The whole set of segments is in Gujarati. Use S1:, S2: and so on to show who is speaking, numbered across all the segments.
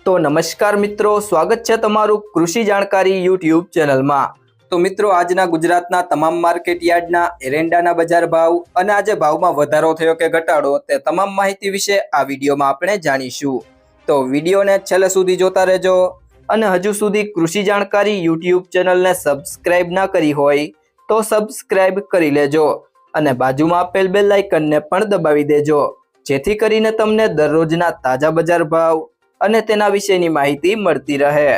S1: तो नमस्कार मित्रों, स्वागत है तमारू कृषि जाणकारी यूट्यूब चैनल में। तो मित्रों, आजना गुजरातना तमाम मार्केट यार्डना एरंडाना बजार भाव अने आज भाव में वधारो थयो के घटाडो ते तमाम माहिती विषे आ विडियो में आपणे जाणीशुं। तो विडियो ने छेल्ले सुधी जोता रहेजो अने हजू सुधी कृषि जाणकारी यूट्यूब चैनल ने सब्सक्राइब ना करी होय तो सब्सक्राइब करी लेजो अने बाजुमां आपेल बेल आइकन ने पण दबावी देजो, जेथी करीने तमने दररोजना ताजा बजार भाव અને તેના વિશેની માહિતી મળતી રહે।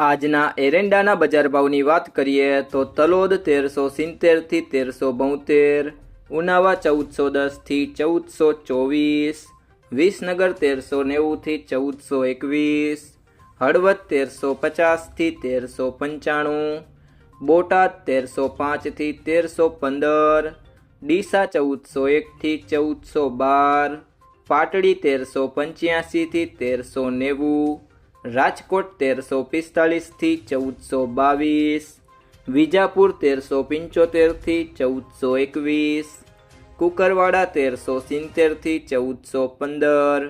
S1: આજના એરંડાના બજાર ભાવની વાત કરીએ તો તલોદ 1370 થી 1372, ઉનાવા 1410 થી 1424, વિસનગર 1390 થી 1421, હળવદ 1350 થી 1395, બોટાદ 1305 થી 1315, ડીસા 1401 થી 1412, પાટડી 1385 થી 1390, રાજકોટ 1345 થી 1422, વિજાપુર 1375 થી 1421, કુકરવાડા 1370 થી 1415,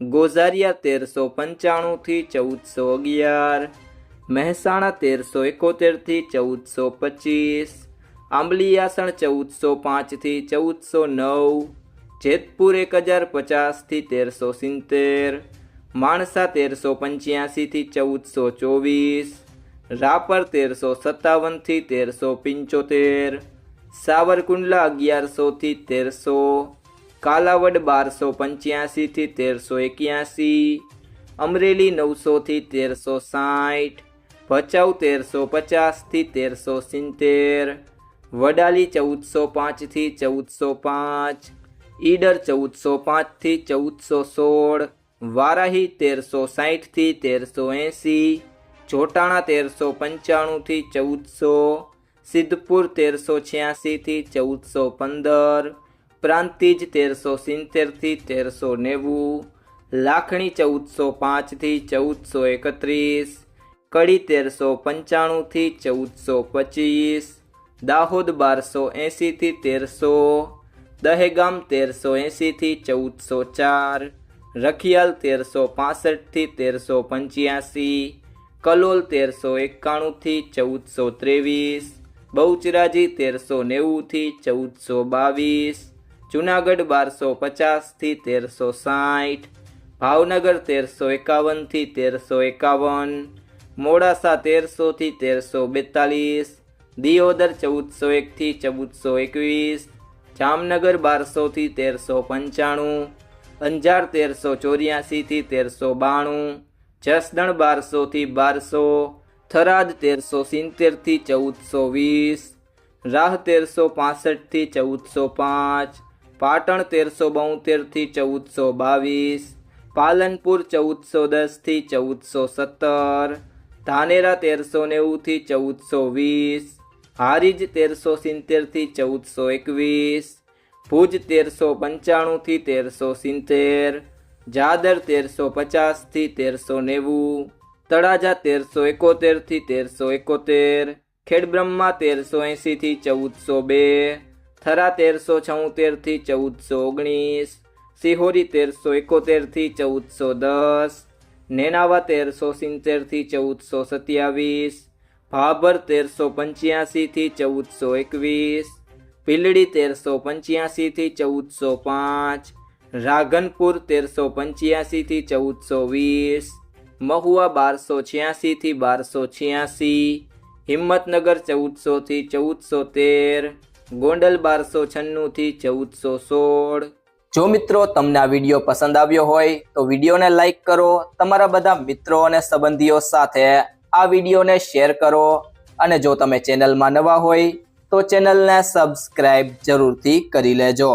S1: ગોઝારિયા 1395 થી 1411, મહેસાણા 1371 થી 1425, આંબલીયાસણ 1405 થી 1409, જેતપુર 1050 થી 1370, માણસા 1385 થી 1424, રાપર 1357 થી 1375, સાવરકુંડલા 1100 થી 1300, કાલાવડ 1285 થી 1381, અમરેલી 900 થી 1360, ભચાઉ 1350 થી 1370, વડાલી 1405 થી 1405, ઈડર 1405 થી 1416, વારાહી 1360 થી 1380, જોટાણા 1395 થી 1400, સિદ્ધપુર 1386 થી 1415, પ્રાંતિજ 1370 થી 1390, લાખણી 1405 થી 1431, કડી 1395 થી 1425, દાહોદ 1280 થી 1300, દહેગામ 1380 થી 1404, રખિયાલ 1365 થી 1385, કલોલ 1391 થી 1423, બહુચરાજી 1390 થી 1422, જુનાગઢ 1250 થી 1360, ભાવનગર 1351 થી 1351, મોડાસા 1300 થી 1342, દિયોદર 1401 થી 1421, જામનગર 1200 થી 1395, અંજાર 1384 થી 1392, જસદણ 1200 થી 1200, થરાદ 1370 થી 1420, રાહ 1365 થી 1405, પાટણ 1372 થી 1422, પાલનપુર 1410 થી 1417, ધાનેરા 1390 થી 1420, હારીજ 1370 થી 1421, ભુજ 1395 થી 1370, જાદર 1350 થી 1390, તળાજા 1371 થી 1371, ખેડબ્રહ્મા 1380 થી 1402, થરા 1376 થી 1419, સિહોરી 1371 થી 1410, નેનાવા 1370 થી 1427, ભાભર 1385 થી 1421, ભીલડી 1385 થી 1405, રાધનપુર 1385 થી 1420, મહુવા 1286 થી 1286, હિંમતનગર 1400 થી 1413, ગોંડલ 1296 થી 1416। જો મિત્રો તમને આ વિડીયો પસંદ આવ્યો હોય તો વિડીયોને લાઈક કરો, તમારા બધા મિત્રો અને સંબંધીઓ સાથે આ વિડીયોને શેર કરો અને જો તમે ચેનલમાં નવા હોય તો ચેનલને સબસ્ક્રાઇબ જરૂરથી કરી લેજો।